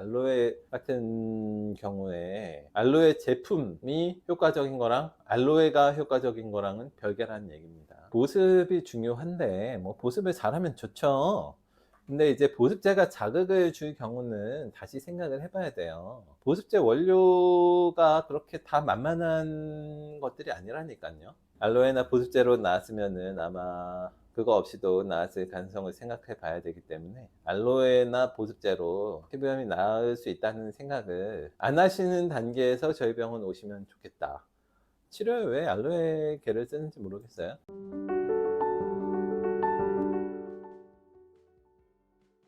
알로에 같은 경우에 알로에 제품이 효과적인 거랑 알로에가 효과적인 거랑은 별개라는 얘기입니다. 보습이 중요한데 뭐 보습을 잘하면 좋죠. 근데 이제 보습제가 자극을 줄 경우는 다시 생각을 해봐야 돼요. 보습제 원료가 그렇게 다 만만한 것들이 아니라니까요. 알로에나 보습제로 나왔으면은 아마 그거 없이도 나았을 가능성을 생각해 봐야 되기 때문에 알로에나 보습제로 피부염이 나을 수 있다는 생각을 안 하시는 단계에서 저희 병원 오시면 좋겠다. 치료에 왜 알로에 겔을 쓰는지 모르겠어요.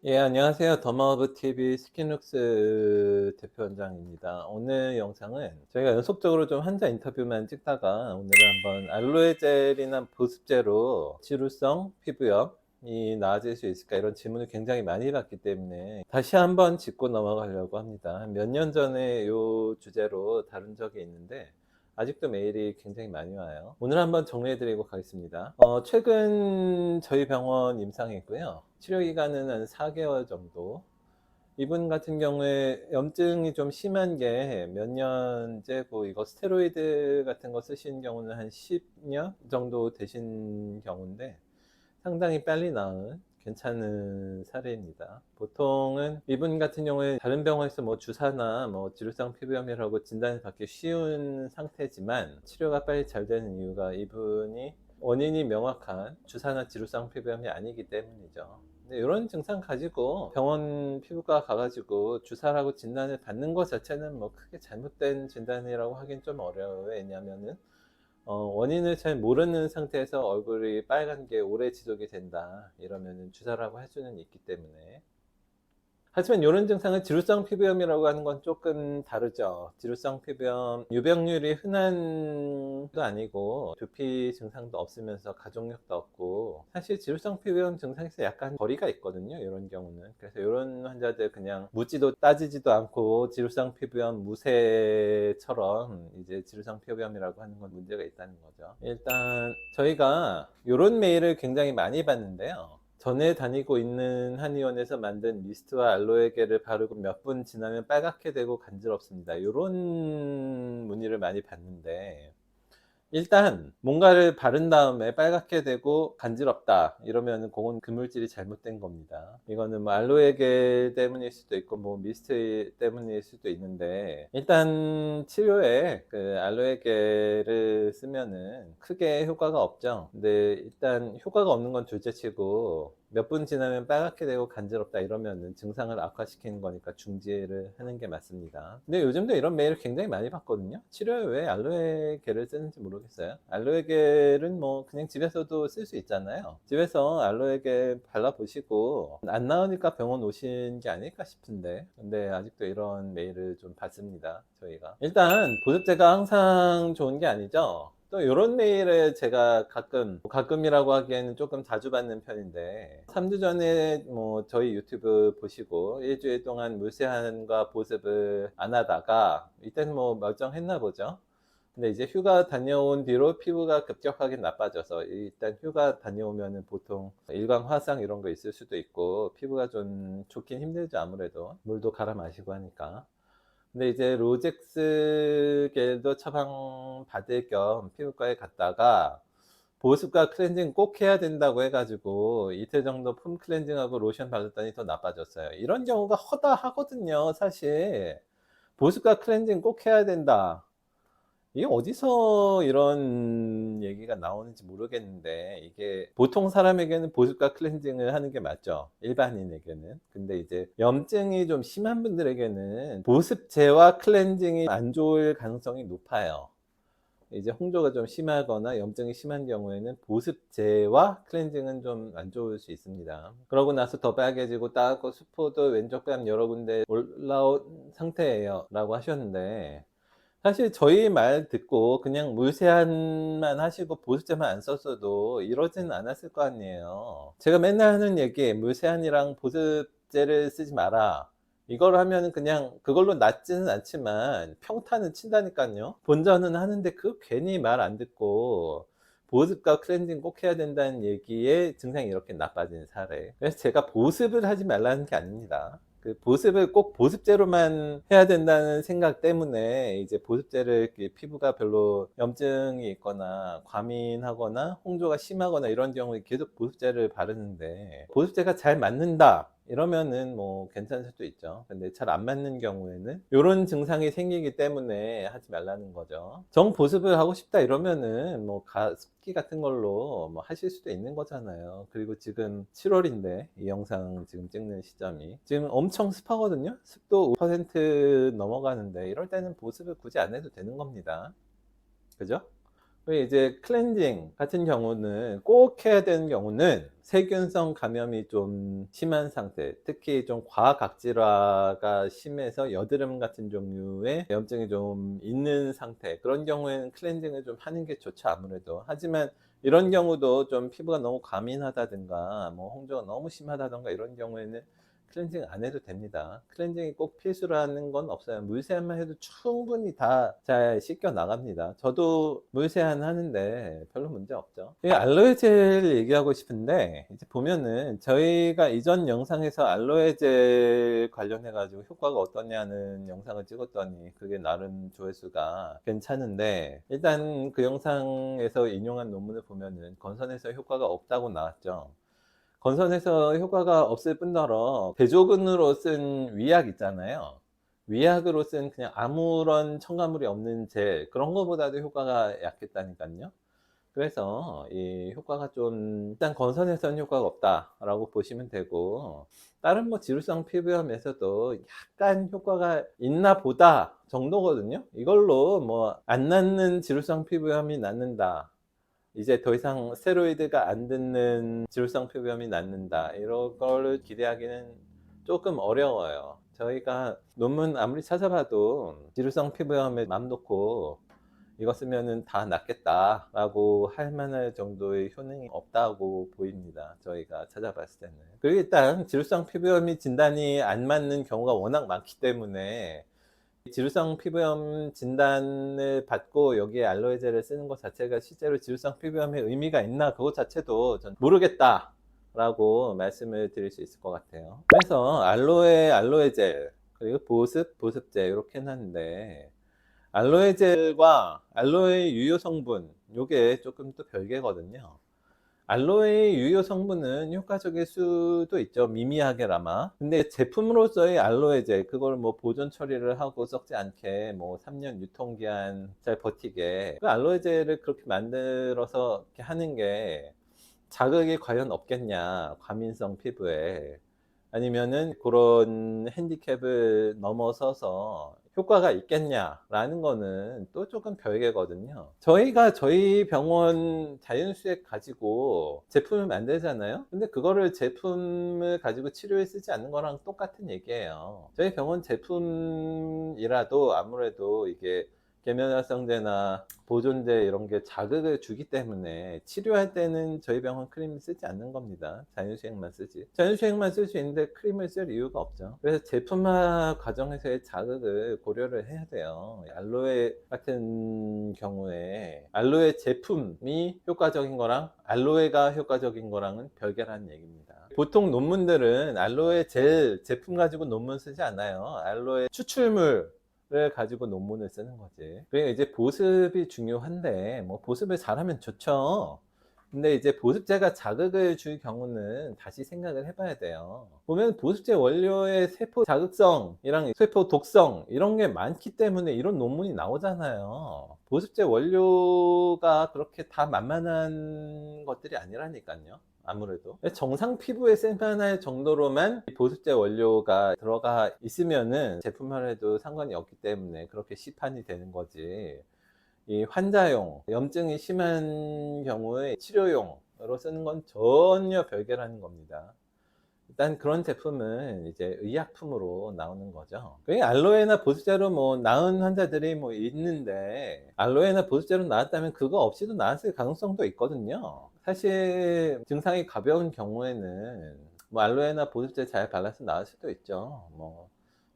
예, 안녕하세요. 더마허브TV 스킨룩스 대표원장입니다. 오늘 영상은 저희가 연속적으로 좀 환자 인터뷰만 찍다가 오늘은 한번 알로에 젤이나 보습제로 지루성 피부염이 나아질 수 있을까 이런 질문을 굉장히 많이 받기 때문에 다시 한번 짚고 넘어가려고 합니다. 몇 년 전에 이 주제로 다룬 적이 있는데 아직도 메일이 굉장히 많이 와요. 오늘 한번 정리해드리고 가겠습니다. 최근 저희 병원 임상이고요. 치료 기간은 한 4개월 정도. 이분 같은 경우에 염증이 좀 심한 게 몇 년째고, 이거 스테로이드 같은 거 쓰신 경우는 한 10년 정도 되신 경우인데 상당히 빨리 나은 괜찮은 사례입니다. 보통은 이분 같은 경우에 다른 병원에서 뭐 주사나 뭐 지루성 피부염이라고 진단을 받기 쉬운 상태지만 치료가 빨리 잘 되는 이유가 이분이 원인이 명확한 주사나 지루성 피부염이 아니기 때문이죠. 근데 이런 증상 가지고 병원 피부과 가가지고 주사라고 진단을 받는 것 자체는 뭐 크게 잘못된 진단이라고 하긴 좀 어려워요. 왜냐면은 원인을 잘 모르는 상태에서 얼굴이 빨간 게 오래 지속이 된다 이러면 주사라고 할 수는 있기 때문에. 하지만 이런 증상은 지루성 피부염이라고 하는 건 조금 다르죠. 지루성 피부염 유병률이 흔한 것도 아니고 두피 증상도 없으면서 가족력도 없고, 사실 지루성 피부염 증상에서 약간 거리가 있거든요, 이런 경우는. 그래서 이런 환자들 그냥 묻지도 따지지도 않고 지루성 피부염 무쇠처럼 이제 지루성 피부염이라고 하는 건 문제가 있다는 거죠. 일단 저희가 이런 메일을 굉장히 많이 받는데요. 전에 다니고 있는 한의원에서 만든 미스트와 알로에겔을 바르고 몇 분 지나면 빨갛게 되고 간지럽습니다. 이런 문의를 많이 받는데, 일단 뭔가를 바른 다음에 빨갛게 되고 간지럽다 이러면 그건 그물질이 잘못된 겁니다. 이거는 뭐 알로에겔 때문일 수도 있고 뭐 미스트 때문일 수도 있는데, 일단 치료에 그 알로에겔을 쓰면은 크게 효과가 없죠. 근데 일단 효과가 없는 건 둘째치고 몇 분 지나면 빨갛게 되고 간지럽다 이러면은 증상을 악화시키는 거니까 중지를 하는 게 맞습니다. 근데 요즘도 이런 메일을 굉장히 많이 받거든요. 치료에 왜 알로에겔을 쓰는지 모르겠어요. 알로에겔은 뭐 그냥 집에서도 쓸 수 있잖아요. 집에서 알로에겔 발라보시고 안 나으니까 병원 오신 게 아닐까 싶은데, 근데 아직도 이런 메일을 좀 받습니다, 저희가. 일단 보습제가 항상 좋은 게 아니죠. 또 이런 메일을 제가 가끔이라고 하기에는 조금 자주 받는 편인데, 3주 전에 뭐 저희 유튜브 보시고 일주일 동안 물세안과 보습을 안 하다가 이때는 뭐 멀쩡했나 보죠. 근데 이제 휴가 다녀온 뒤로 피부가 급격하게 나빠져서, 일단 휴가 다녀오면은 보통 일광 화상 이런 거 있을 수도 있고 피부가 좀 좋긴 힘들죠. 아무래도 물도 갈아 마시고 하니까. 근데 이제 로젝스 겔도 처방 받을 겸 피부과에 갔다가 보습과 클렌징 꼭 해야 된다고 해가지고 이틀 정도 폼 클렌징하고 로션 발랐더니 더 나빠졌어요. 이런 경우가 허다하거든요, 사실. 보습과 클렌징 꼭 해야 된다. 이게 어디서 이런 얘기가 나오는지 모르겠는데, 이게 보통 사람에게는 보습과 클렌징을 하는 게 맞죠, 일반인에게는. 근데 이제 염증이 좀 심한 분들에게는 보습제와 클렌징이 안 좋을 가능성이 높아요. 이제 홍조가 좀 심하거나 염증이 심한 경우에는 보습제와 클렌징은 좀 안 좋을 수 있습니다. 그러고 나서 더 빨개지고 따갑고 수포도 왼쪽 뺨 여러 군데 올라온 상태예요 라고 하셨는데, 사실 저희 말 듣고 그냥 물세안만 하시고 보습제만 안 썼어도 이러지는 않았을 거 아니에요. 제가 맨날 하는 얘기, 물세안이랑 보습제를 쓰지 마라, 이걸 하면 그냥 그걸로 낫지는 않지만 평타는 친다니까요. 본전은 하는데 그 괜히 말 안 듣고 보습과 클렌징 꼭 해야 된다는 얘기에 증상이 이렇게 나빠지는 사례. 그래서 제가 보습을 하지 말라는 게 아닙니다. 그 보습을 꼭 보습제로만 해야 된다는 생각 때문에 이제 보습제를 이렇게 피부가 별로 염증이 있거나 과민하거나 홍조가 심하거나 이런 경우에 계속 보습제를 바르는데, 보습제가 잘 맞는다 이러면은 뭐 괜찮을 수도 있죠. 근데 잘 안 맞는 경우에는 요런 증상이 생기기 때문에 하지 말라는 거죠. 정보습을 하고 싶다 이러면은 뭐 습기 같은 걸로 뭐 하실 수도 있는 거잖아요. 그리고 지금 7월인데 이 영상 지금 찍는 시점이 지금 엄청 습하거든요. 습도 5% 넘어가는데 이럴 때는 보습을 굳이 안 해도 되는 겁니다. 그죠? 이제 클렌징 같은 경우는 꼭 해야 되는 경우는 세균성 감염이 좀 심한 상태, 특히 좀 과각질화가 심해서 여드름 같은 종류의 염증이 좀 있는 상태, 그런 경우에는 클렌징을 좀 하는 게 좋죠, 아무래도. 하지만 이런 경우도 좀 피부가 너무 과민하다든가 뭐 홍조가 너무 심하다든가 이런 경우에는 클렌징 안 해도 됩니다. 클렌징이 꼭 필수라는 건 없어요. 물세안만 해도 충분히 다 잘 씻겨 나갑니다. 저도 물세안 하는데 별로 문제 없죠. 이 알로에 젤 얘기하고 싶은데, 이제 보면은 저희가 이전 영상에서 알로에 젤 관련해 가지고 효과가 어떠냐는 영상을 찍었더니 그게 나름 조회수가 괜찮은데, 일단 그 영상에서 인용한 논문을 보면은 건선에서 효과가 없다고 나왔죠. 건선에서 효과가 없을 뿐더러 대조군으로 쓴 위약 있잖아요. 위약으로 쓴 그냥 아무런 첨가물이 없는 젤, 그런 거보다도 효과가 약했다니까요. 그래서 이 효과가 좀 일단 건선에서는 효과가 없다라고 보시면 되고, 다른 뭐 지루성 피부염에서도 약간 효과가 있나 보다 정도거든요. 이걸로 뭐 안 낫는 지루성 피부염이 낫는다, 이제 더 이상 스테로이드가 안 듣는 지루성 피부염이 낫는다, 이런 거를 기대하기는 조금 어려워요. 저희가 논문 아무리 찾아봐도 지루성 피부염에 맘 놓고 이거 쓰면은 다 낫겠다라고 할 만할 정도의 효능이 없다고 보입니다, 저희가 찾아봤을 때는. 그리고 일단 지루성 피부염이 진단이 안 맞는 경우가 워낙 많기 때문에 지루성 피부염 진단을 받고 여기에 알로에 젤을 쓰는 것 자체가 실제로 지루성 피부염에 의미가 있나, 그것 자체도 전 모르겠다 라고 말씀을 드릴 수 있을 것 같아요. 그래서 알로에 젤 그리고 보습제 이렇게 해놨는데, 알로에 젤과 알로에 유효 성분 요게 조금 또 별개거든요. 알로에 유효 성분은 효과적일 수도 있죠, 미미하게나마. 근데 제품으로서의 알로에 젤, 그걸 뭐 보존 처리를 하고 썩지 않게 뭐 3년 유통기한 잘 버티게 그 알로에 젤을 그렇게 만들어서 이렇게 하는 게 자극이 과연 없겠냐, 과민성 피부에. 아니면은 그런 핸디캡을 넘어서서 효과가 있겠냐라는 거는 또 조금 별개거든요. 저희가 저희 병원 자연수액 가지고 제품을 만들잖아요. 근데 그거를 제품을 가지고 치료에 쓰지 않는 거랑 똑같은 얘기예요. 저희 병원 제품이라도 아무래도 이게 계면활성제나 보존제 이런 게 자극을 주기 때문에 치료할 때는 저희 병원 크림 쓰지 않는 겁니다. 자연수액만 쓰지. 자연수액만 쓸 수 있는데 크림을 쓸 이유가 없죠. 그래서 제품화 과정에서의 자극을 고려를 해야 돼요. 알로에 같은 경우에 알로에 제품이 효과적인 거랑 알로에가 효과적인 거랑은 별개라는 얘기입니다. 보통 논문들은 알로에 젤 제품 가지고 논문 쓰지 않아요. 알로에 추출물 를 가지고 논문을 쓰는 거지. 그러니까 이제 보습이 중요한데 뭐 보습을 잘하면 좋죠. 근데 이제 보습제가 자극을 줄 경우는 다시 생각을 해봐야 돼요. 보면 보습제 원료의 세포 자극성이랑 세포 독성 이런 게 많기 때문에 이런 논문이 나오잖아요. 보습제 원료가 그렇게 다 만만한 것들이 아니라니까요. 아무래도 정상 피부에 쓸만할 정도로만 보습제 원료가 들어가 있으면은 제품화해도 상관이 없기 때문에 그렇게 시판이 되는 거지, 이 환자용 염증이 심한 경우에 치료용으로 쓰는 건 전혀 별개라는 겁니다. 일단 그런 제품은 이제 의약품으로 나오는 거죠. 알로에나 보습제로 뭐 나은 환자들이 뭐 있는데, 알로에나 보습제로 나왔다면 그거 없이도 나았을 가능성도 있거든요. 사실 증상이 가벼운 경우에는 뭐 알로에나 보습제 잘 발라서 나을 수도 있죠. 뭐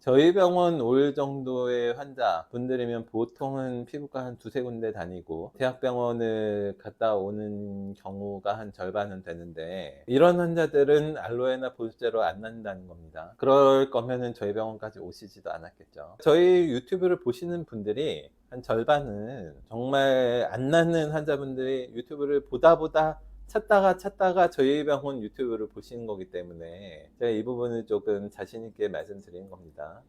저희 병원 올 정도의 환자분들이면 보통은 피부과 한 두세 군데 다니고 대학병원을 갔다 오는 경우가 한 절반은 되는데, 이런 환자들은 알로에나 보습제로 안 낫는다는 겁니다. 그럴 거면은 저희 병원까지 오시지도 않았겠죠. 저희 유튜브를 보시는 분들이 한 절반은 정말 안 낫는 환자분들이 유튜브를 보다 찾다가 저희 병원 유튜브를 보시는 거기 때문에 제가 이 부분을 조금 자신 있게 말씀드리는 겁니다.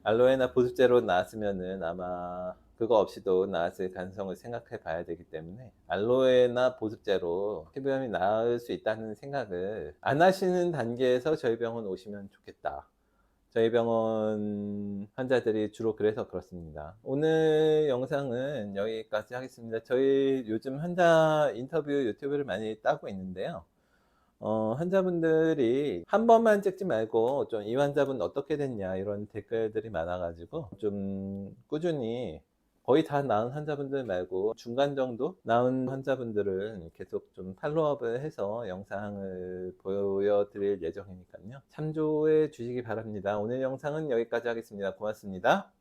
알로에나 보습제로 나았으면은 아마 그거 없이도 나았을 가능성을 생각해 봐야 되기 때문에, 알로에나 보습제로 피부염이 나을 수 있다는 생각을 안 하시는 단계에서 저희 병원 오시면 좋겠다. 저희 병원 환자들이 주로 그래서 그렇습니다. 오늘 영상은 여기까지 하겠습니다. 저희 요즘 환자 인터뷰 유튜브를 많이 따고 있는데요. 환자분들이 한 번만 찍지 말고 좀 이 환자분 어떻게 됐냐 이런 댓글들이 많아가지고 좀 꾸준히, 거의 다 나은 환자분들 말고 중간 정도 나은 환자분들은 계속 좀 팔로우업을 해서 영상을 보여드릴 예정이니까요. 참조해 주시기 바랍니다. 오늘 영상은 여기까지 하겠습니다. 고맙습니다.